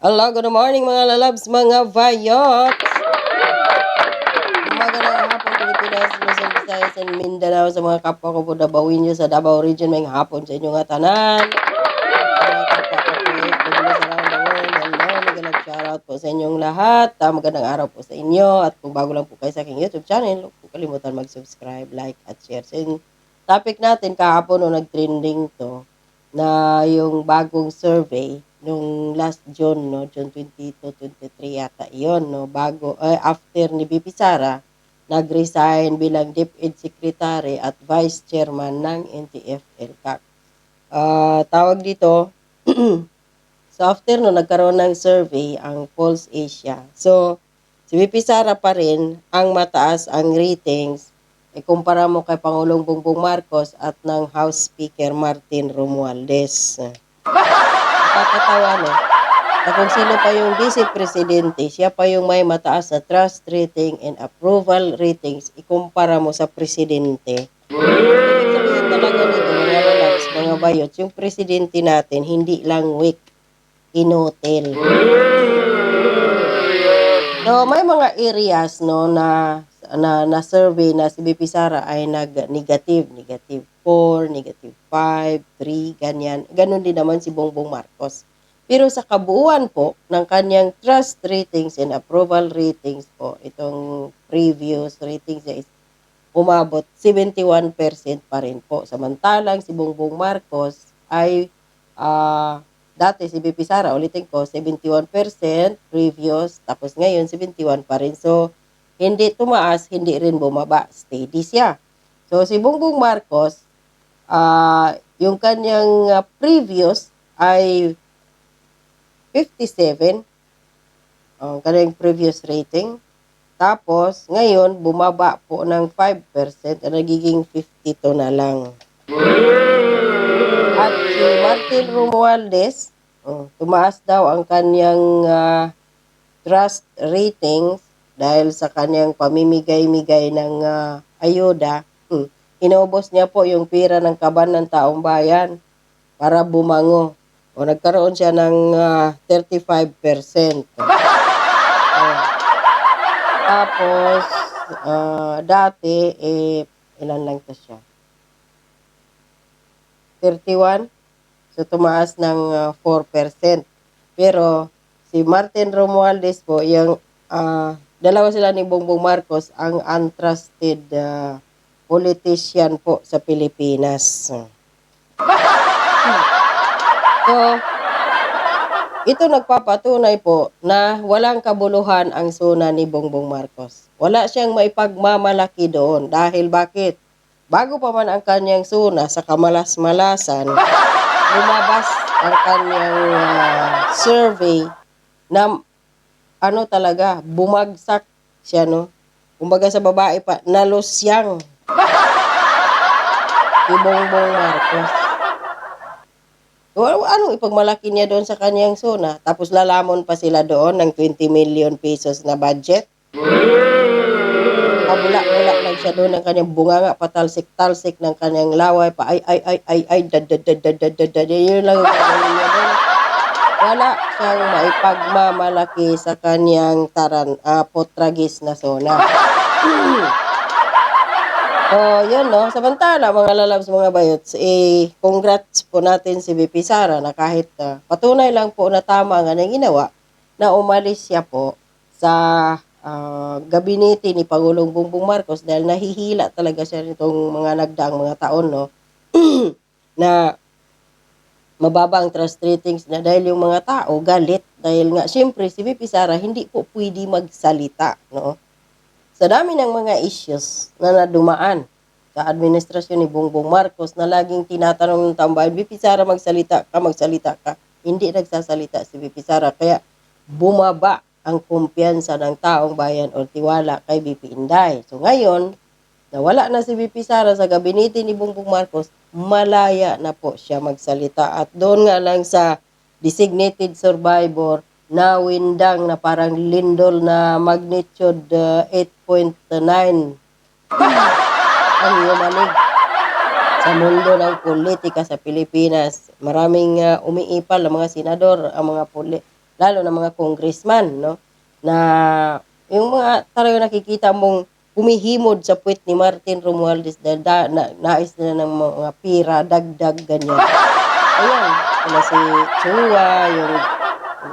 Hello, good morning mga lalabs, mga vayot! Magandang hapon Pilipinas, Luzon, Visayas, and Mindanao sa mga kapwa ko po Dabawin nyo sa Davao Region. May hapon sa inyo nga tanan. Mga kapwa ko po OFWs around the world. Hello, magandang shoutout po sa inyong lahat. Magandang araw po sa inyo. At kung bago lang po kayo sa aking YouTube channel, huwag po kalimutan mag-subscribe, like, at share. So, yung topic natin kahapon nung nag-trending to, na yung bagong survey nung last June, no, June 22, 23 yata iyon, no, after ni BP Sara nag-resign bilang DepEd Secretary at Vice Chairman ng NTF-ELCAC. Tawag dito, so after no, nagkaroon ng survey ang Pulse Asia. So, si BP Sara pa rin ang mataas ang ratings kumpara mo kay Pangulong Bongbong Marcos at ng House Speaker Martin Romualdez. Nakakatawa, no? Na kung sino pa yung vice presidente, siya pa yung may mataas na trust rating and approval ratings ikumpara mo sa presidente. Ibig sabihin talaga nito, mga lalabs, mga bayots, yung presidente natin, hindi lang weak, inotel. So, may mga areas, no, na survey na si BP Sara ay negative 4, negative 5, 3, ganyan. Ganon din naman si Bongbong Marcos. Pero sa kabuuan po ng kanyang trust ratings and approval ratings po, itong previous ratings is umabot 71% pa rin po. Samantalang si Bongbong Marcos ay dati si BP Sara, ulitin ko, 71% previous, tapos ngayon 71 pa rin. So, hindi tumaas, hindi rin bumaba. Steady siya. So, si Bongbong Marcos, yung kanyang previous ay 57, ang kanyang previous rating. Tapos, ngayon, bumaba po ng 5%, nagiging 52 na lang. At si Martin Romualdez, tumaas daw ang kanyang trust ratings dahil sa kanyang pamimigay-migay ng ayuda. Inubos niya po yung pera ng kaban ng taong bayan para bumango. O nagkaroon siya ng 35%. Tapos, dati, ilan lang to siya? 31. So, tumaas ng 4%. Pero, si Martin Romualdez po, yung dalawa sila ni Bongbong Marcos, ang untrusted politician po sa Pilipinas. So, ito nagpapatunay po na walang kabuluhan ang suna ni Bongbong Marcos. Wala siyang maipagmamalaki doon dahil bakit? Bago pa man ang kanyang suna sa kamalas-malasan, lumabas ang kanyang survey na talaga, bumagsak siya, no? Kumbaga sa babae pa, nalusyang si Bongbong Marcos. Anong ipagmalaki niya doon sa kanyang suna? Tapos lalamon pa sila doon ng 20 million pesos na budget. Kabula-bula lang siya doon ng kanyang bunganga, patalsik-talsik ng kanyang laway pa yun lang yung kanyang niya doon. Wala siyang maipagmamalaki sa kanyang potragis na suna. So, yun, no? Samantala, mga lalabs, mga bayots, congrats po natin si BP Sara na kahit patunay lang po na tama ang kanyang ginawa, na umalis siya po sa gabinete ni Pangulong Bongbong Marcos dahil nahihila talaga siya nitong mga nagdaang mga taon, no? Na mababa ang trust ratings na dahil yung mga tao galit dahil nga, siyempre, si BP Sara hindi po pwede magsalita, no? Sa dami ng mga issues na nadumaan sa administrasyon ni Bongbong Marcos na laging tinatanong ng tambayan, BP Sara, magsalita ka. Hindi nagsasalita si BP Sara. Kaya bumaba ang kumpiyansa ng taong bayan o tiwala kay BP Inday. So ngayon, nawala na si BP Sara sa gabinete ni Bongbong Marcos, malaya na po siya magsalita. At doon nga lang sa designated survivor, na windang na parang lindol na magnitude 8.9 ang yumanig sa mundo ng politika sa Pilipinas. Maraming umiipal ang mga senador, ang mga lalo na mga congressman, no? Na yung mga talaga nakikita mong humihimod sa puwet ni Martin Romualdez dahil nais nila ng mga pira, dagdag, ganyan. Ayan, sila si Chua,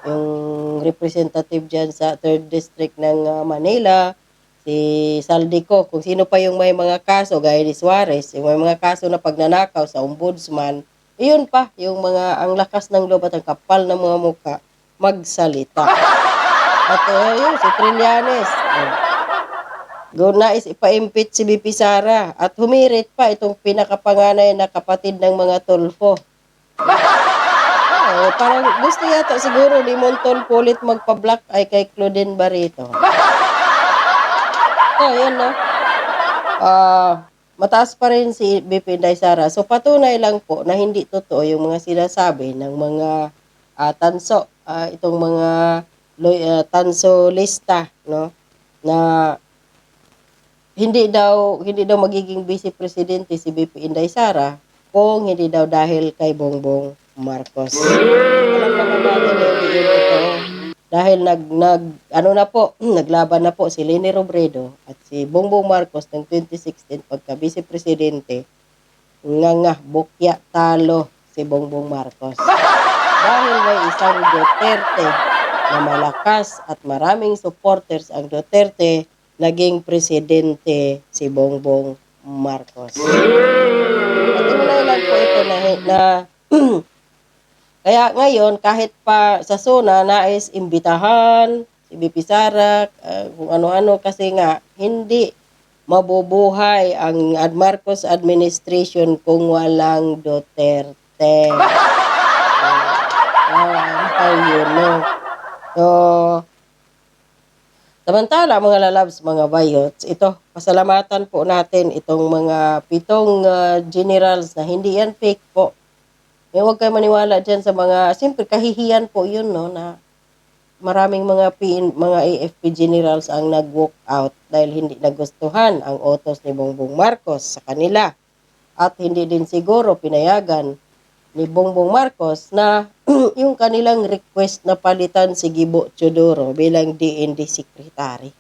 yung representative dyan sa 3rd District ng Manila, si Saldico, kung sino pa yung may mga kaso, gaya ni Suarez, yung may mga kaso na pagnanakaw sa ombudsman, iyon pa, yung mga, ang lakas ng loob at ang kapal ng mga mukha, magsalita. At yun, si Trillanes, nais ipa-impeach si BP Sara at humirit pa itong pinakapanganay na kapatid ng mga Tulfo. Parang gusto yata siguro ni Montol Pulit magpa-block ay kay Claudine Barreto. So, yun, no? Mataas pa rin si BP Inday Sara. So, patunay lang po na hindi totoo yung mga sinasabi ng mga tanso, itong mga tanso lista, no? Na hindi daw magiging vice presidente si BP Inday Sara kung hindi daw dahil kay Bongbong Marcos. Alam naman natin na hindi yun totoo. Dahil naglaban na po si Leni Robredo at si Bongbong Marcos ng 2016 pagka vice presidente, bukya talo si Bongbong Marcos. Dahil may isang Duterte na malakas at maraming supporters ang Duterte, naging presidente si Bongbong Marcos. Patunay lang po ito na kaya ngayon, kahit pa sa SONA, nais imbitahan si BP Sara, kung ano-ano, kasi nga, hindi mabubuhay ang Marcos administration kung walang Duterte. Yun, no? So, samantala, mga lalabs, mga bayots, ito, pasalamatan po natin itong mga 7 generals na hindi yan fake po. Huwag kayo maniwala dyan sa mga, siyempre kahihiyan po yun, no, na maraming mga AFP generals ang nag-walk out dahil hindi nagustuhan ang utos ni Bongbong Marcos sa kanila. At hindi din siguro pinayagan ni Bongbong Marcos na yung kanilang request na palitan si Gibo Teodoro bilang DND Secretary.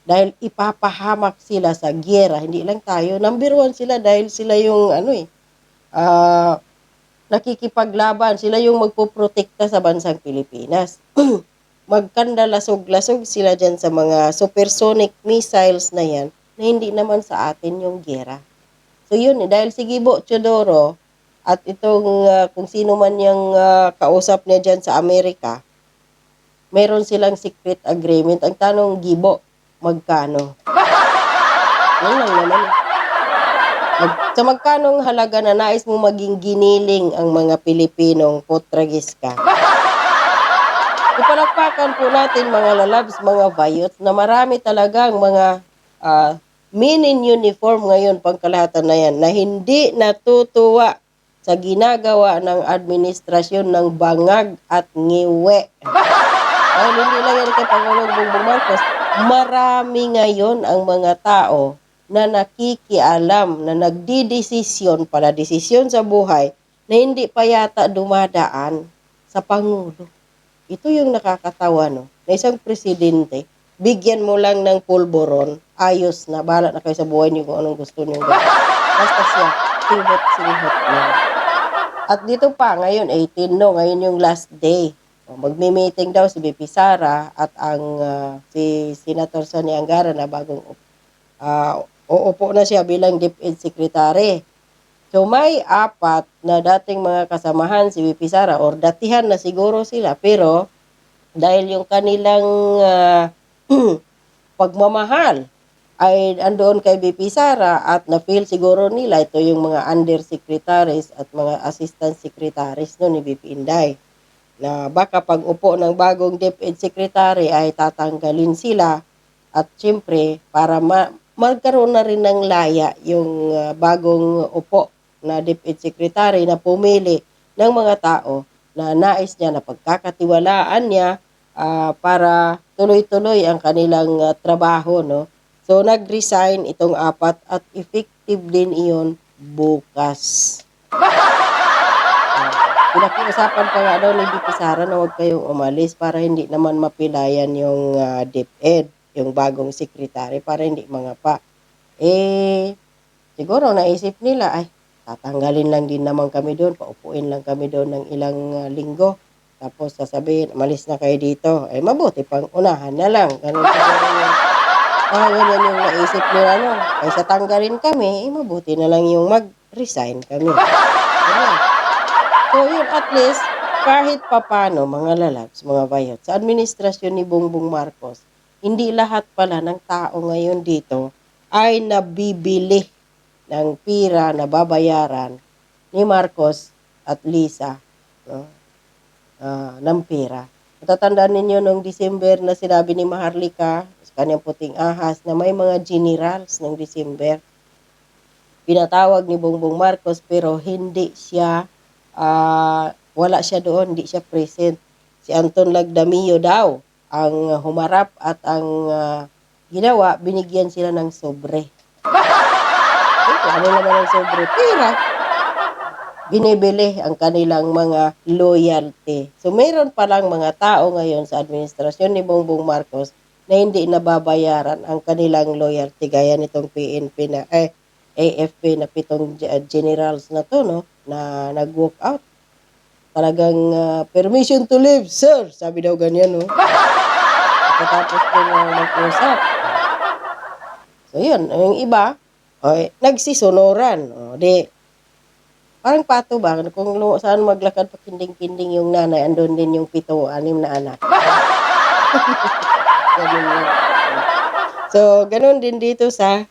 Dahil ipapahamak sila sa gyera, hindi lang tayo. Number 1 sila dahil sila yung nakikipaglaban. Sila yung magpoprotekta sa bansang Pilipinas. Magkandalasog-lasog sila dyan sa mga supersonic missiles na yan na hindi naman sa atin yung gera. So yun, dahil si Gibo Teodoro at itong kung sino man yung kausap niya dyan sa Amerika, meron silang secret agreement. Ang tanong, Gibo, magkano? Yan lang naman. Sa magkanong halaga na nais mo maging giniling ang mga Pilipinong potragis ka? Ipalakpakan po natin mga lalabs, mga vayots, na marami talagang mga men in uniform ngayon, pangkalahatan na yan, na hindi natutuwa sa ginagawa ng administrasyon ng bangag at ngiwe. Dahil hindi lang yan kay Pangulong Bongbong Marcos, marami ngayon ang mga tao na nakikialam, na nagdidesisyon para desisyon sa buhay na hindi pa yata dumadaan sa Pangulo. Ito yung nakakatawa, no? Na isang presidente, bigyan mo lang ng pulboron, ayos na, bahala na kayo sa buhay niyo kung anong gusto niyo. Basta siya, singhot lang. At dito pa, ngayon 18, no? Ngayon yung last day. Magmi-meeting daw si BP Sara at ang si Senator Sonny Angara na bagong uupo na siya bilang DepEd Secretary. So may 4 na dating mga kasamahan si BP Sara or datihan na siguro sila, pero dahil yung kanilang pagmamahal ay andoon kay BP Sara at na-feel siguro nila ito yung mga undersecretaries at mga assistant secretaries no, ni BP Inday, na baka pag upo ng bagong DepEd Secretary ay tatanggalin sila at siyempre para magkaroon na rin ng laya yung bagong upo na DepEd Secretary na pumili ng mga tao na nais niya na pagkakatiwalaan niya para tuloy-tuloy ang kanilang trabaho, no? So nag-resign itong 4 at effective din iyon bukas. Pinakiusapan pa nga daw ni VP Sara na huwag kayong umalis para hindi naman mapilayan yung DepEd, yung bagong sekretary, para hindi mangapa. Siguro naisip nila, ay, tatanggalin lang din naman kami doon, paupuin lang kami doon ng ilang linggo. Tapos sasabihin, umalis na kayo dito. Mabuti pang unahan na lang. Ganun siguro yung, ganyan yung naisip nila, no? Kaysa tanggalin kami, mabuti na lang yung mag-resign kami. Ganyan. So yun, at least, kahit papano, mga lalabs, mga bayot, sa administrasyon ni Bongbong Marcos, hindi lahat pala ng tao ngayon dito ay nabibili ng pira na babayaran ni Marcos at Lisa, no? Ng pira. Natatandaan ninyo noong December na sinabi ni Maharlika sa kanyang puting ahas na may mga generals ng December. Pinatawag ni Bongbong Marcos pero hindi siya, wala siya doon, hindi siya present. Si Anton Lagdamio daw ang humarap at ang ginawa, binigyan sila ng sobre. Ano naman ang sobre? Pera. Binibili ang kanilang mga loyalty. So, mayroon palang mga tao ngayon sa administrasyon ni Bongbong Marcos na hindi nababayaran ang kanilang loyalty gaya nitong PNP na, AFP na 7 generals na to, no, na nag-walk out. Talagang permission to leave, sir. Sabi daw ganyan, no. Pagkatapos din mag-usap. So, yun. Yung iba, nagsisunuran. Parang pato ba? Kung saan maglakad pa kinding-kinding yung nanay, andun din yung 7 o 6 na anak. Ganun lang. So, ganun din dito sa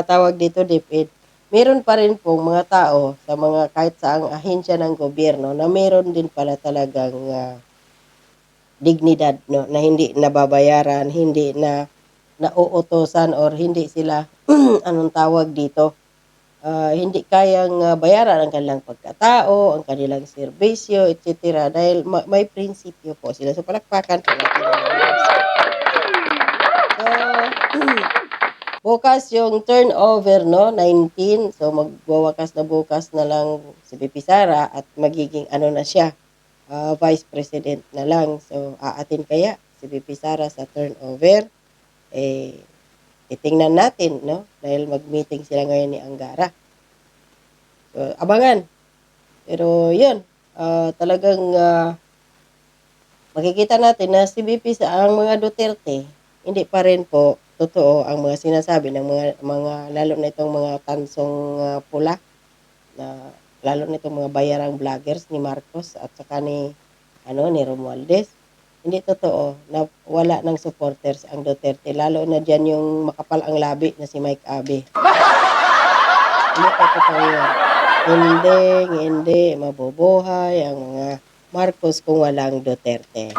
tawag dito, DepEd. Meron pa rin pong mga tao sa mga kahit saang ahensya ng gobyerno na meron din pala talagang dignidad, no, na hindi nababayaran, hindi na nauutosan or hindi sila anong tawag dito, hindi kayang bayaran ang kanilang pagkatao, ang kanilang serbisyo, etc. Dahil may prinsipyo po sila. So, palakpakan po natin. So, bukas yung turnover, no, 19. So, magwawakas na bukas na lang si VP Sara at magiging ano na siya, Vice President na lang. So, aatin kaya si VP Sara sa turnover. Titingnan natin, no? Dahil mag-meeting sila ngayon ni Angara. So, abangan. Pero, yun. Talagang makikita natin na si VP sa ang mga Duterte, hindi pa rin po totoo ang mga sinasabi ng mga lalo na itong mga tansong pula, na lalo na itong mga bayarang vloggers ni Marcos at saka ni Romualdez. Hindi totoo na wala ng supporters ang Duterte, lalo na diyan yung makapal ang labi na si Mike Abe. Hindi po totoo yun. Hindi mabubuhay ang mga Marcos kung walang Duterte.